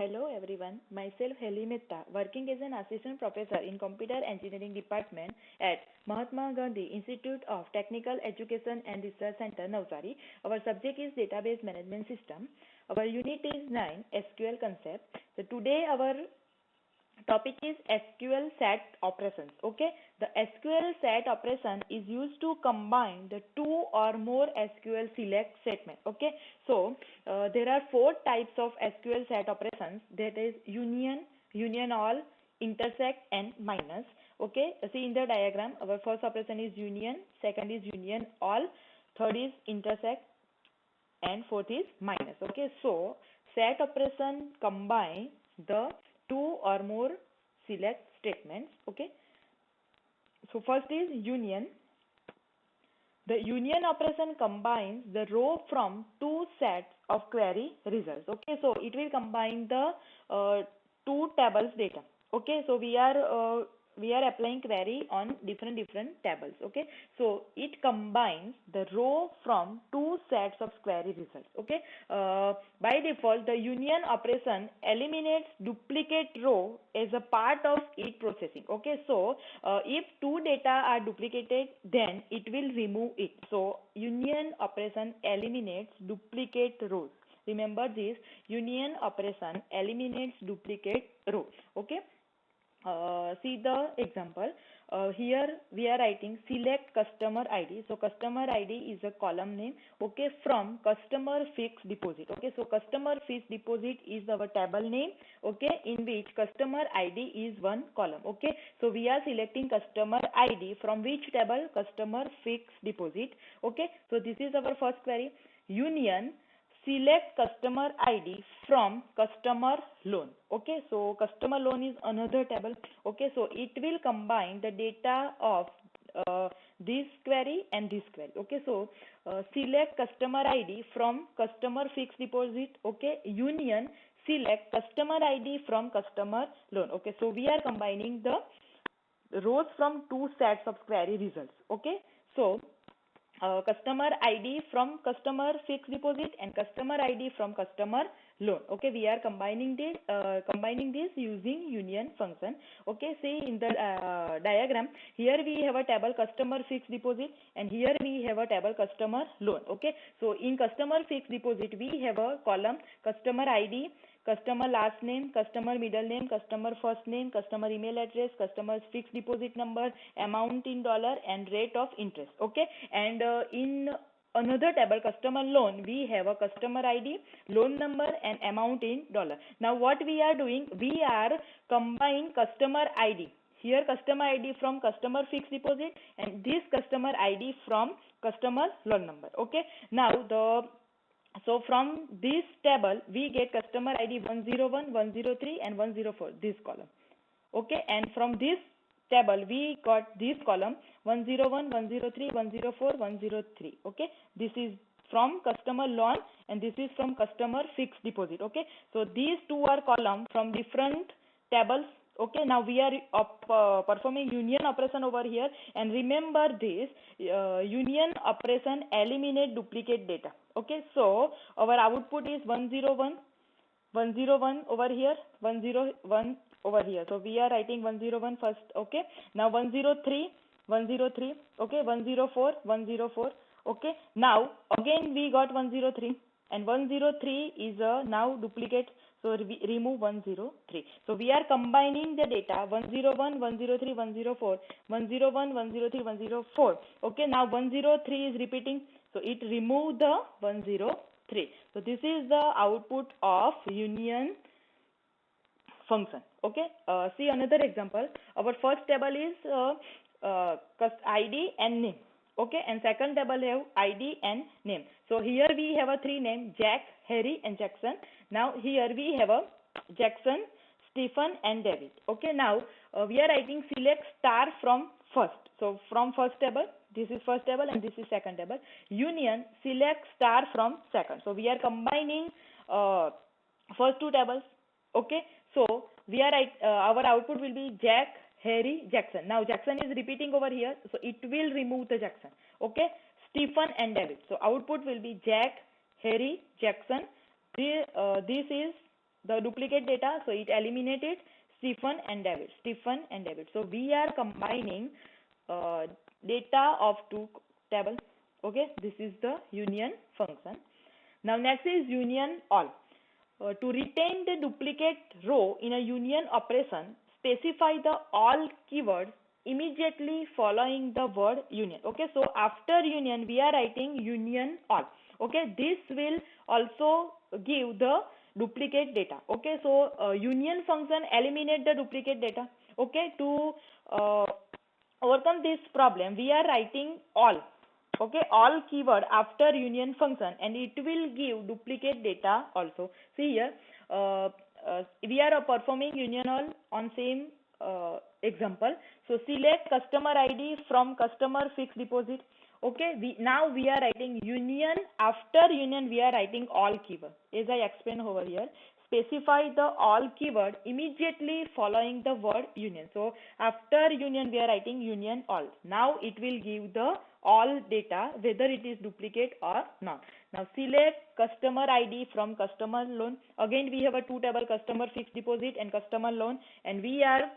Hello everyone, myself Heli Mehta, working as an assistant professor in Computer Engineering Department at Mahatma Gandhi Institute of Technical Education and Research Center, Navsari. Our subject is Database Management System. Our unit is 9, SQL Concept. So today our topic is SQL set operations. Okay, the SQL set operation is used to combine the two or more SQL select statement. Okay, so there are four types of SQL set operations, that is union, union all, intersect and minus. Okay, see in the diagram, our first operation is union, second is union all, third is intersect and fourth is minus. Okay, so set operation combine the two or more select statements. Okay, so first is union. The union operation combines the row from two sets of query results. Okay, so it will combine the two tables data. Okay, so we are applying query on different tables. Okay, so it combines the row from two sets of query results. Okay, by default the union operation eliminates duplicate row as a part of it processing. Okay, so if two data are duplicated, then it will remove it. So union operation eliminates duplicate rows. Remember this, union operation eliminates duplicate row. Okay, see the example. Here we are writing select customer ID. So customer ID is a column name. Okay, from customer fixed deposit. Okay, so customer fixed deposit is our table name. Okay, in which customer ID is one column. Okay, so we are selecting customer ID from which table? Customer fixed deposit. Okay, so this is our first query. Union select customer ID from customer loan. Okay, so customer loan is another table. Okay, so it will combine the data of this query and this query. Okay, so select customer ID from customer fixed deposit. Okay, union select customer ID from customer loan. Okay, so we are combining the rows from two sets of query results. Okay, so customer ID from customer fixed deposit and customer ID from customer loan. Okay, we are combining this using union function. Okay, see in the diagram, here we have a table customer fixed deposit and here we have a table customer loan. Okay, so in customer fixed deposit we have a column customer ID, customer last name, customer middle name, customer first name, customer email address, customer's fixed deposit number, amount in dollar and rate of interest. Okay, and in another table customer loan we have a customer ID, loan number and amount in dollar. Now what we are doing, we are combining customer ID, here customer ID from customer fixed deposit and this customer ID from customer loan number. Okay, now so from this table we get customer ID 101, 103 and 104, this column. Okay, and from this table we got this column 101, 103, 104, 103. Okay, this is from customer loan and this is from customer fixed deposit. Okay, so these two are column from different tables. Okay, now we are performing union operation over here, and remember this union operation eliminate duplicate data. Okay, so our output is 101, 101 over here, 101 over here. So we are writing 101 first. Okay, now 103, 103. Okay, 104, 104. Okay, now again we got 103 and 103 is a now duplicate, so we remove 103. So we are combining the data 101, 103, 104, 101, 103, 104. Okay, now 103 is repeating, so it remove the 103. So this is the output of union function. Okay, see another example. Our first table is ID and name. Okay, and second table have ID and name. So here we have a three name, Jack, Harry and Jackson. Now here we have a Jackson, Stephen and David. Okay, now we are writing select star from first. So from first table, this is first table and this is second table. Union select star from second. So we are combining first two tables. Okay, so we are our output will be Jack, Harry, Jackson. Now Jackson is repeating over here, so it will remove the Jackson. Okay, Stephen and David. So output will be Jack, Harry, Jackson. This is the duplicate data, so it eliminated Stephen and David. So we are combining data of two tables. Okay, this is the union function. Now next is union all. To retain the duplicate row in a union operation, specify the all keyword immediately following the word union. Okay, so after union we are writing union all. Okay, this will also give the duplicate data. Okay, so union function eliminate the duplicate data. Okay, to overcome this problem we are writing all. Okay, all keyword after union function, and it will give duplicate data also. See here, we are performing union all on same example. So select customer ID from customer fixed deposit. Okay, now we are writing union. After union we are writing all keyword as I explained over here. Specify the all keyword immediately following the word union. So after union we are writing union all. Now it will give the all data whether it is duplicate or not. Now select customer ID from customer loan. Again we have a two table, customer fixed deposit and customer loan, and we are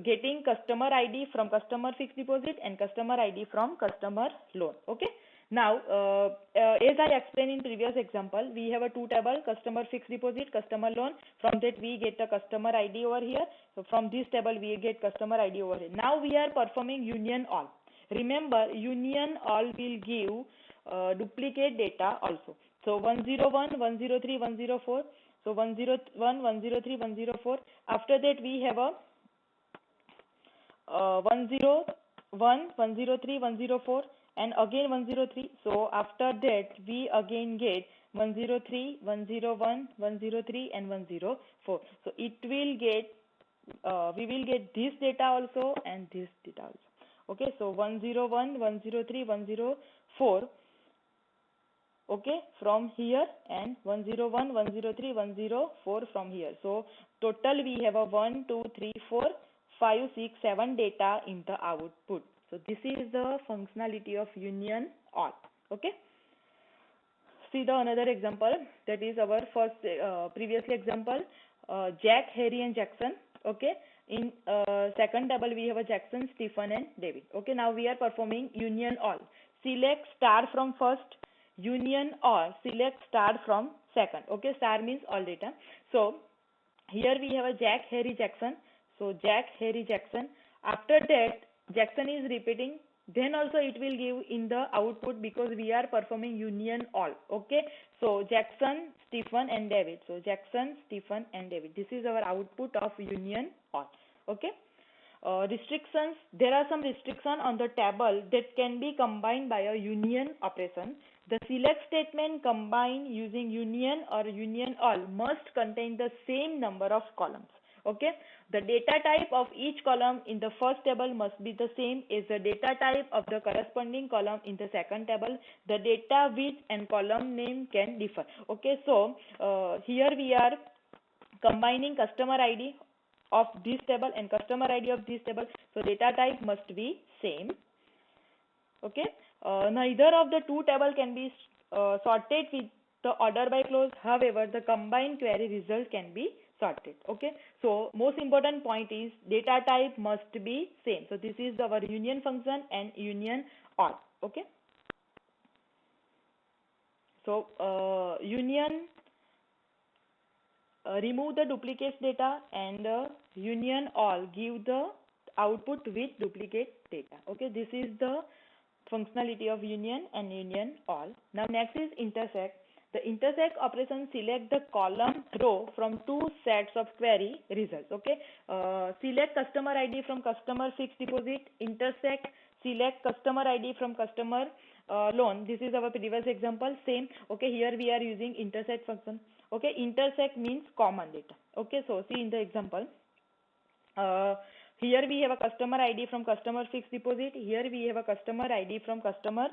getting customer ID from customer fixed deposit and customer ID from customer loan. Okay. Now, as I explained in previous example, we have a two table, customer fixed deposit, customer loan. From that we get the customer ID over here. So from this table we get customer ID over here. Now we are performing union all. Remember, union all will give duplicate data also. So 101, 103, 104. So 101, 103, 104. After that we have a 101, 103, 104 and again 103. So after that we again get 103, 101, 103 and 104. So it will get, we will get this data also and this data also. Okay, so 101, 103, 104. Okay, from here, and 101, 103, 104 from here. So total we have a 1, 2, 3, 4, 5, 6, 7 data in the output. So this is the functionality of union all. Okay. See the another example, that is our first previously example, Jack, Harry and Jackson. Okay. In second table we have a Jackson, Stephen and David. Okay. Now we are performing union all. Select star from first, union all. Select star from second. Okay. Star means all data. So here we have a Jack, Harry, Jackson. So Jack, Harry, Jackson. After that Jackson is repeating. Then also it will give in the output because we are performing union all. Okay. So Jackson, Stephen and David. So Jackson, Stephen and David. This is our output of union all. Okay. Restrictions. There are some restrictions on the table that can be combined by a union operation. The select statement combined using union or union all must contain the same number of columns. Okay. The data type of each column in the first table must be the same as the data type of the corresponding column in the second table. The data width and column name can differ. Okay, so here we are combining customer ID of this table and customer ID of this table. So data type must be same. Okay, neither of the two tables can be sorted with the order by clause. However, the combined query result can be sorted. Okay, so most important point is data type must be same. So this is our union function and union all. Okay, so union remove the duplicate data, and union all give the output with duplicate data. Okay, this is the functionality of union and union all. Now next is intersect. The intersect operation select the column row from two sets of query results. Okay, select customer ID from customer fixed deposit. Intersect select customer ID from customer loan. This is our previous example. Same. Okay, here we are using intersect function. Okay, intersect means common data. Okay, so see in the example. Here we have a customer ID from customer fixed deposit. Here we have a customer ID from customer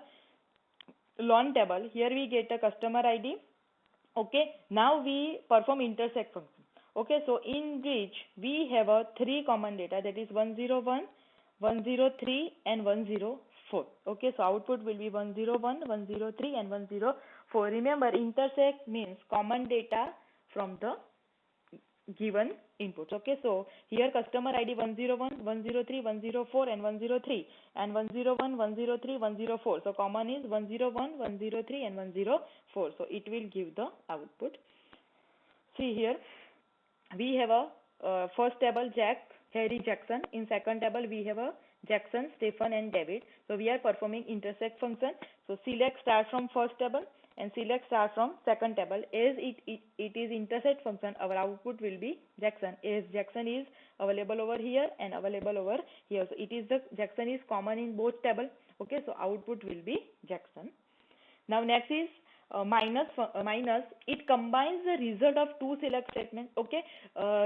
loan table. Here we get a customer ID. Okay, now we perform intersect function. Okay, so in which we have a three common data, that is 101, 103 and 104. Okay, so output will be 101, 103 and 104. Remember, intersect means common data from the given inputs. Okay, so here customer ID 101, 103, 104 and 103, and 101, 103, 104. So common is 101, 103 and 104. So it will give the output. See here, we have a first table Jack, Harry, Jackson. In second table we have a Jackson, Stephen and David. So we are performing intersect function. So select start from first table and select start from second table. As it is intersect function, our output will be Jackson. As Jackson is available over here and available over here. So it is the Jackson is common in both table. Okay, so output will be Jackson. Now next is minus. It combines the result of two select statements. Okay,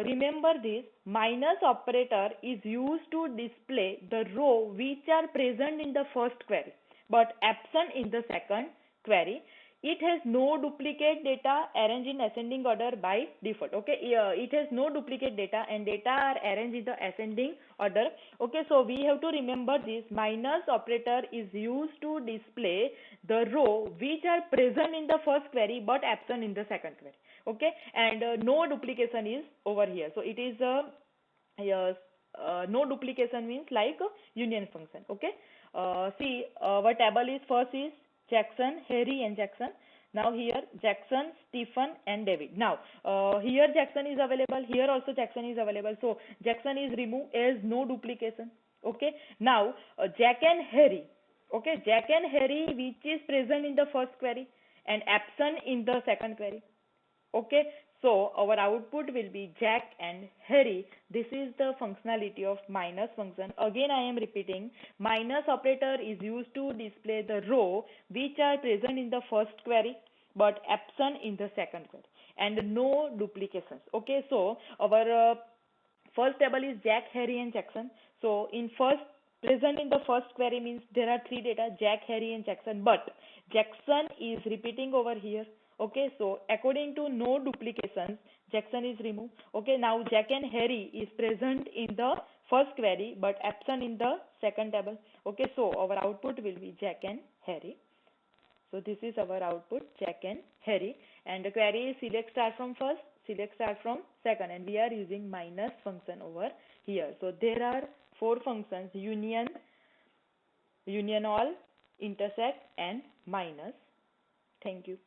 remember this, minus operator is used to display the row which are present in the first query but absent in the second query. It has no duplicate data arranged in ascending order by default. Okay, it has no duplicate data and data are arranged in the ascending order. Okay, so we have to remember this, minus operator is used to display the row which are present in the first query but absent in the second query. Okay, and no duplication is over here. So it is no duplication means like a union function. Okay, see, our table is first is Jackson, Harry and Jackson. Now here Jackson, Stephen and David. Now here Jackson is available, here also Jackson is available. So Jackson is removed as no duplication. Okay. Now Jack and Harry. Okay, Jack and Harry which is present in the first query and absent in the second query. Okay, so our output will be Jack and Harry. This is the functionality of minus function. Again I am repeating, minus operator is used to display the row which are present in the first query but absent in the second query, and no duplications. Okay, so our first table is Jack, Harry and Jackson. So in first, present in the first query means there are three data, Jack, Harry and Jackson, but Jackson is repeating over here. Okay, so according to no duplications, Jackson is removed. Okay, now Jack and Harry is present in the first query but absent in the second table. Okay, so our output will be Jack and Harry. So this is our output, Jack and Harry, and the query is select start from first, select start from second, and we are using minus function over here. So there are four functions: union, union all, intersect and minus. Thank you.